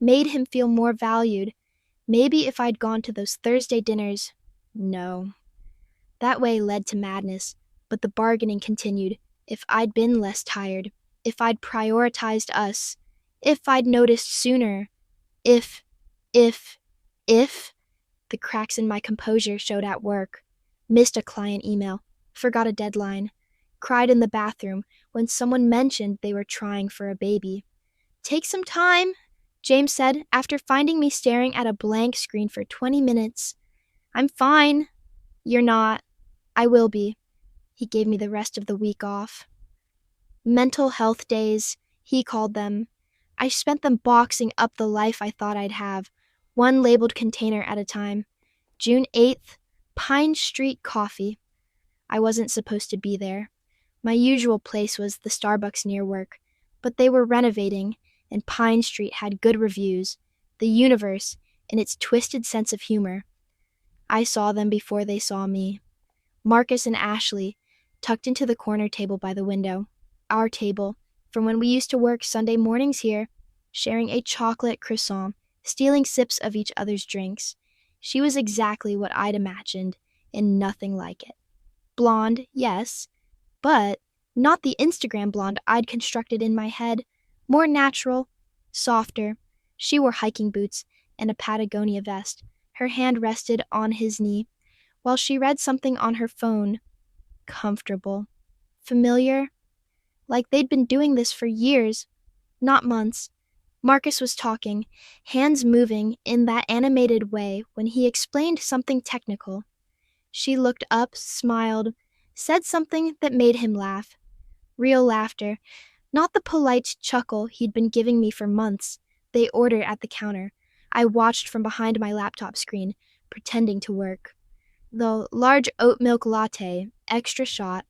made him feel more valued. Maybe if I'd gone to those Thursday dinners. No. That way led to madness, but the bargaining continued. If I'd been less tired, if I'd prioritized us, if I'd noticed sooner, if, the cracks in my composure showed at work. Missed a client email, forgot a deadline, cried in the bathroom when someone mentioned they were trying for a baby. "Take some time," James said after finding me staring at a blank screen for 20 minutes. "I'm fine." "You're not." "I will be." He gave me the rest of the week off. Mental health days, he called them. I spent them boxing up the life I thought I'd have, one labeled container at a time. June 8th, Pine Street Coffee. I wasn't supposed to be there. My usual place was the Starbucks near work, but they were renovating, and Pine Street had good reviews. The universe, in its twisted sense of humor. I saw them before they saw me. Marcus and Ashley, tucked into the corner table by the window. Our table, from when we used to work Sunday mornings here, sharing a chocolate croissant, stealing sips of each other's drinks. She was exactly what I'd imagined, and nothing like it. Blonde, yes, but not the Instagram blonde I'd constructed in my head. More natural, softer. She wore hiking boots and a Patagonia vest. Her hand rested on his knee, while she read something on her phone. Comfortable. Familiar. Like they'd been doing this for years, not months. Marcus was talking, hands moving in that animated way when he explained something technical. She looked up, smiled, said something that made him laugh. Real laughter, not the polite chuckle he'd been giving me for months. They ordered at the counter. I watched from behind my laptop screen, pretending to work. "The large oat milk latte, extra shot,"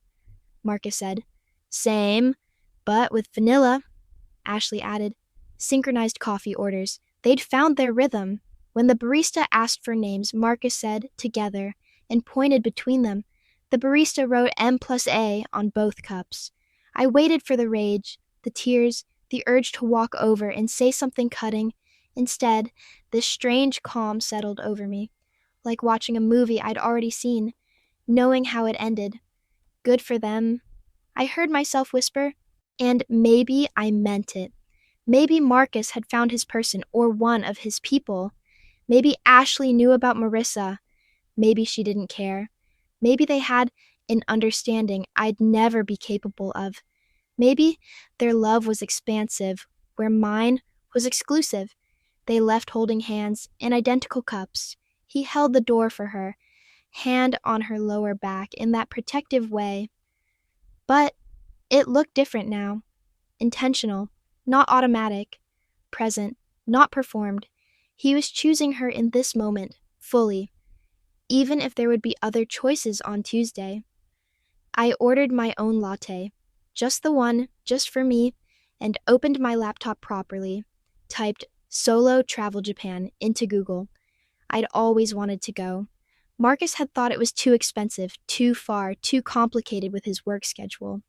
Marcus said. "Same, but with vanilla," Ashley added. Synchronized coffee orders. They'd found their rhythm. When the barista asked for names, Marcus said, "Together," and pointed between them. The barista wrote M+A on both cups. I waited for the rage, the tears, the urge to walk over and say something cutting. Instead, this strange calm settled over me, like watching a movie I'd already seen, knowing how it ended. Good for them. I heard myself whisper, and maybe I meant it. Maybe Marcus had found his person or one of his people. Maybe Ashley knew about Marissa. Maybe she didn't care. Maybe they had an understanding I'd never be capable of. Maybe their love was expansive, where mine was exclusive. They left holding hands in identical cups. He held the door for her, hand on her lower back in that protective way. But it looked different now. Intentional, not automatic. Present, not performed. He was choosing her in this moment, fully, even if there would be other choices on Tuesday. I ordered my own latte, just the one, just for me, and opened my laptop properly, typed "Solo Travel Japan" into Google. I'd always wanted to go. Marcus had thought it was too expensive, too far, too complicated with his work schedule.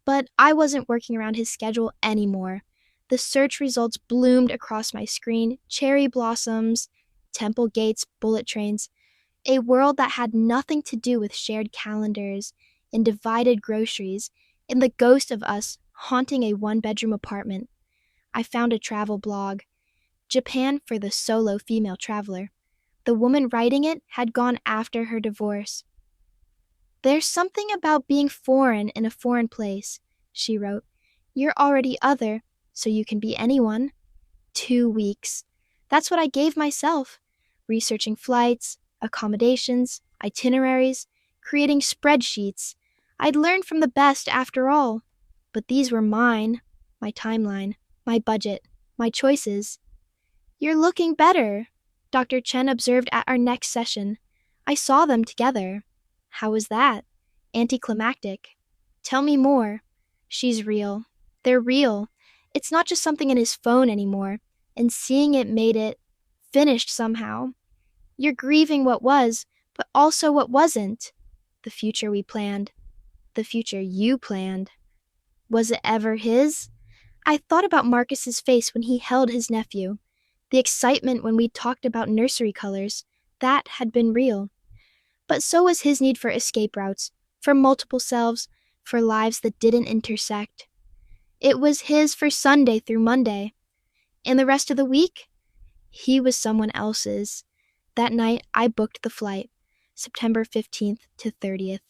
But I wasn't working around his schedule anymore. The search results bloomed across my screen, cherry blossoms, temple gates, bullet trains, a world that had nothing to do with shared calendars and divided groceries, and the ghost of us haunting a one-bedroom apartment. I found a travel blog, Japan for the Solo Female Traveler. The woman writing it had gone after her divorce. "There's something about being foreign in a foreign place," she wrote. "You're already other, so you can be anyone." 2 weeks. That's what I gave myself. Researching flights, accommodations, itineraries, creating spreadsheets. I'd learned from the best after all. But these were mine, my timeline, my budget, my choices. You're looking better, Dr. Chen observed at our next session. I saw them together. How was that? Anticlimactic. Tell me more. She's real. They're real. It's not just something in his phone anymore, and seeing it made it finished somehow. You're grieving what was, but also what wasn't. The future we planned. The future you planned. Was it ever his? I thought about Marcus's face when he held his nephew. The excitement when we talked about nursery colors. That had been real. But so was his need for escape routes, for multiple selves, for lives that didn't intersect. It was his for Sunday through Monday. And the rest of the week? He was someone else's. That night, I booked the flight, September 15th to 30th.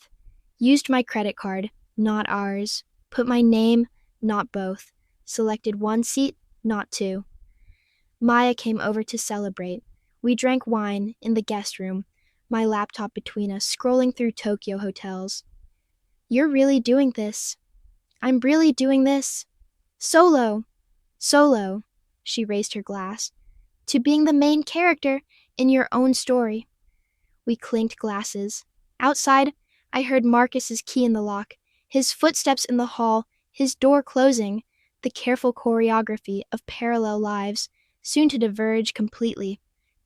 Used my credit card, not ours. Put my name, not both. Selected one seat, not two. Maya came over to celebrate. We drank wine in the guest room, my laptop between us, scrolling through Tokyo hotels. You're really doing this. I'm really doing this. Solo. Solo. She raised her glass. To being the main character in your own story. We clinked glasses. Outside, I heard Marcus's key in the lock, his footsteps in the hall, his door closing, the careful choreography of parallel lives, soon to diverge completely.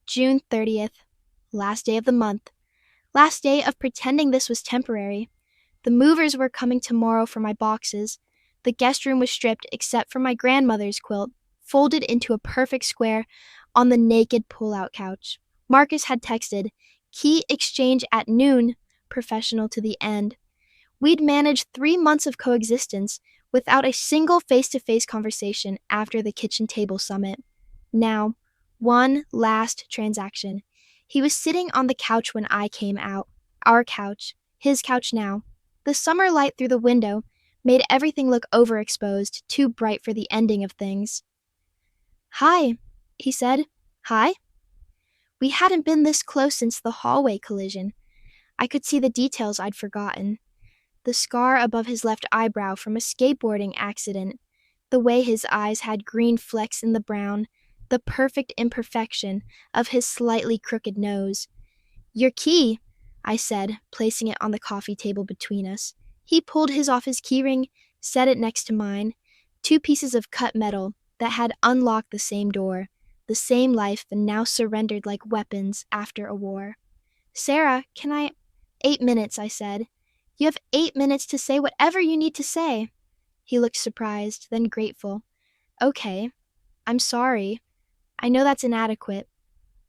June 30th. Last day of the month. Last day of pretending this was temporary. The movers were coming tomorrow for my boxes. The guest room was stripped except for my grandmother's quilt, folded into a perfect square on the naked pull-out couch. Marcus had texted, key exchange at noon, professional to the end. We'd managed 3 months of coexistence without a single face-to-face conversation after the kitchen table summit. Now, one last transaction. He was sitting on the couch when I came out. Our couch. His couch now. The summer light through the window made everything look overexposed, too bright for the ending of things. Hi, he said. Hi? We hadn't been this close since the hallway collision. I could see the details I'd forgotten. The scar above his left eyebrow from a skateboarding accident, the way his eyes had green flecks in the brown, the perfect imperfection of his slightly crooked nose. Your key, I said, placing it on the coffee table between us. He pulled his off his keyring, set it next to mine, 2 pieces of cut metal that had unlocked the same door, the same life and now surrendered like weapons after a war. Sarah, can I... 8 minutes, I said. You have 8 minutes to say whatever you need to say. He looked surprised, then grateful. Okay, I'm sorry. I know that's inadequate,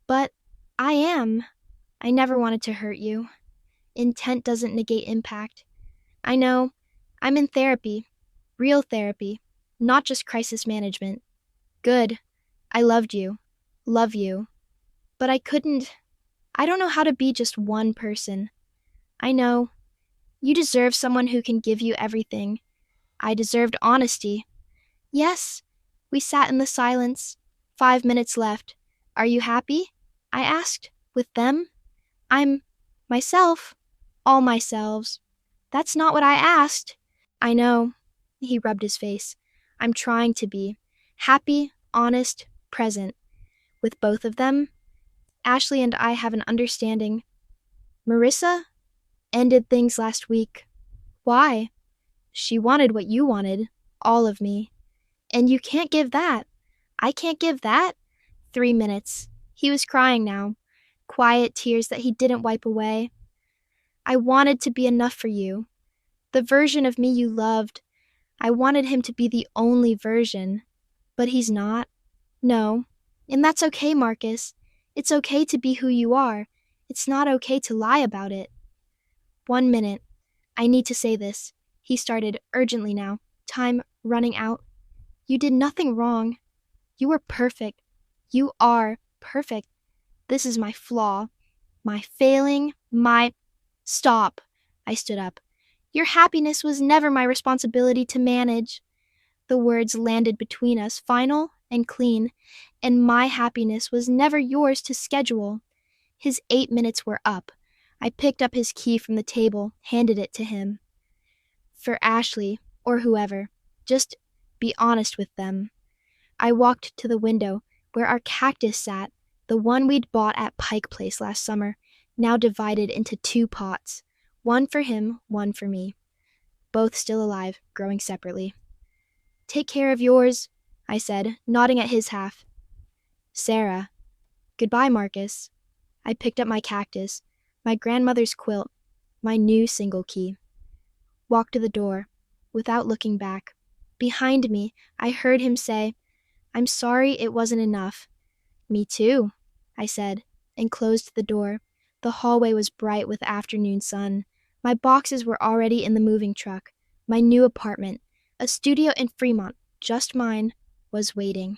but I am. I never wanted to hurt you. Intent doesn't negate impact. I know. I'm in therapy. Real therapy. Not just crisis management. Good. I loved you. Love you. But I don't know how to be just one person. I know. You deserve someone who can give you everything. I deserved honesty. Yes. We sat in the silence. 5 minutes left. Are you happy? I asked. With them? I'm myself. All myselves. That's not what I asked. I know. He rubbed his face. I'm trying to be. Happy, honest, present. With both of them, Ashley and I have an understanding. Marissa ended things last week. Why? She wanted what you wanted. All of me. And you can't give that. I can't give that. 3 minutes. He was crying now. Quiet tears that he didn't wipe away. I wanted to be enough for you. The version of me you loved. I wanted him to be the only version. But he's not. No. And that's okay, Marcus. It's okay to be who you are. It's not okay to lie about it. 1 minute. I need to say this. He started urgently now. Time running out. You did nothing wrong. You were perfect. You are perfect. This is my flaw. My failing. Stop. I stood up. Your happiness was never my responsibility to manage. The words landed between us, final and clean, and my happiness was never yours to schedule. His 8 minutes were up. I picked up his key from the table, handed it to him. For Ashley, or whoever, just be honest with them. I walked to the window where our cactus sat, the one we'd bought at Pike Place last summer, now divided into 2 pots, one for him, one for me. Both still alive, growing separately. Take care of yours, I said, nodding at his half. Sarah. Goodbye, Marcus. I picked up my cactus, my grandmother's quilt, my new single key. Walked to the door, without looking back. Behind me, I heard him say, I'm sorry it wasn't enough. Me too, I said, and closed the door. The hallway was bright with afternoon sun. My boxes were already in the moving truck. My new apartment, a studio in Fremont, just mine, was waiting.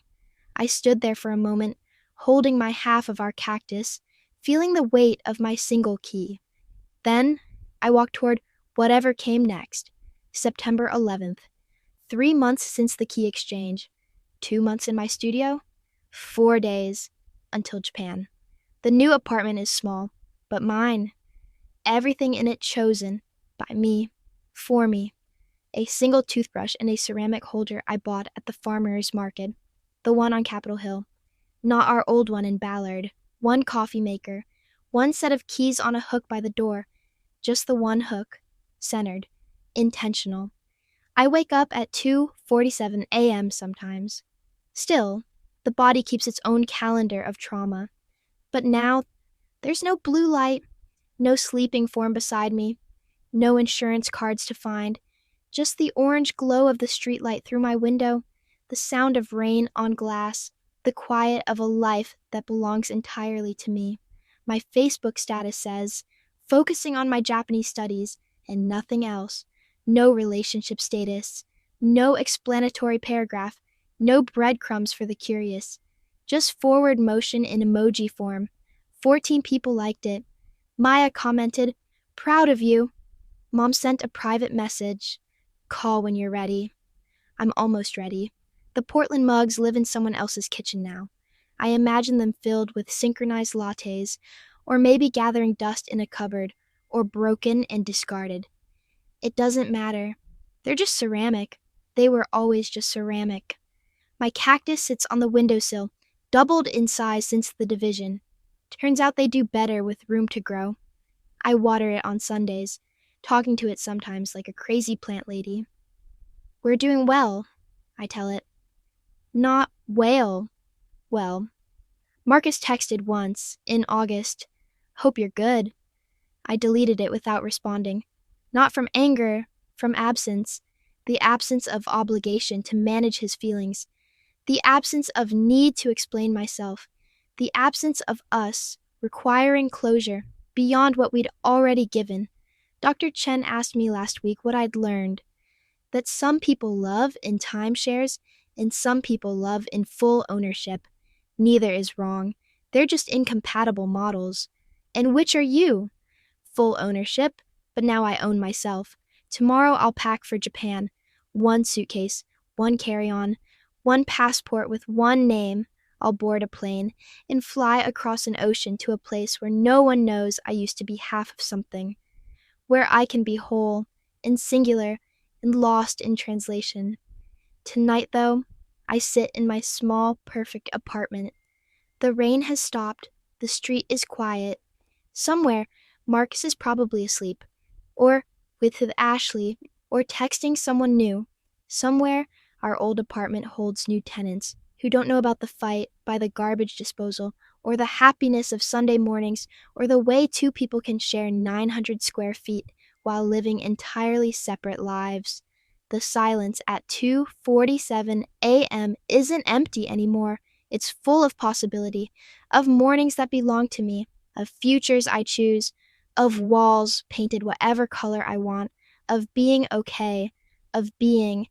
I stood there for a moment, holding my half of our cactus, feeling the weight of my single key. Then I walked toward whatever came next. September 11th. 3 months since the key exchange. 2 months in my studio. 4 days until Japan. The new apartment is small, but mine. Everything in it chosen by me, for me. A single toothbrush and a ceramic holder I bought at the farmer's market, the one on Capitol Hill. Not our old one in Ballard. One coffee maker. One set of keys on a hook by the door. Just the one hook. Centered. Intentional. I wake up at 2:47 a.m. sometimes. Still, the body keeps its own calendar of trauma. But now, there's no blue light, no sleeping form beside me, no insurance cards to find, just the orange glow of the streetlight through my window, the sound of rain on glass, the quiet of a life that belongs entirely to me. My Facebook status says, focusing on my Japanese studies and nothing else. No relationship status, no explanatory paragraph, no breadcrumbs for the curious. Just forward motion in emoji form. 14 people liked it. Maya commented, proud of you. Mom sent a private message. Call when you're ready. I'm almost ready. The Portland mugs live in someone else's kitchen now. I imagine them filled with synchronized lattes, or maybe gathering dust in a cupboard, or broken and discarded. It doesn't matter. They're just ceramic. They were always just ceramic. My cactus sits on the windowsill, doubled in size since the division. Turns out they do better with room to grow. I water it on Sundays, talking to it sometimes like a crazy plant lady. We're doing well, I tell it. Not whale. Well. Marcus texted once, in August, hope you're good. I deleted it without responding. Not from anger, from absence. The absence of obligation to manage his feelings. The absence of need to explain myself. The absence of us requiring closure beyond what we'd already given. Dr. Chen asked me last week what I'd learned. That some people love in timeshares and some people love in full ownership. Neither is wrong. They're just incompatible models. And which are you? Full ownership, but now I own myself. Tomorrow I'll pack for Japan. 1 suitcase, 1 carry-on, 1 passport with 1 name. I'll board a plane and fly across an ocean to a place where no one knows I used to be half of something. Where I can be whole and singular and lost in translation. Tonight, though, I sit in my small, perfect apartment. The rain has stopped. The street is quiet. Somewhere, Marcus is probably asleep, or with Ashley, or texting someone new. Somewhere, our old apartment holds new tenants who don't know about the fight by the garbage disposal, or the happiness of Sunday mornings, or the way 2 people can share 900 square feet while living entirely separate lives. The silence at 2:47 a.m. isn't empty anymore. It's full of possibility, of mornings that belong to me, of futures I choose, of walls painted whatever color I want, of being okay, of being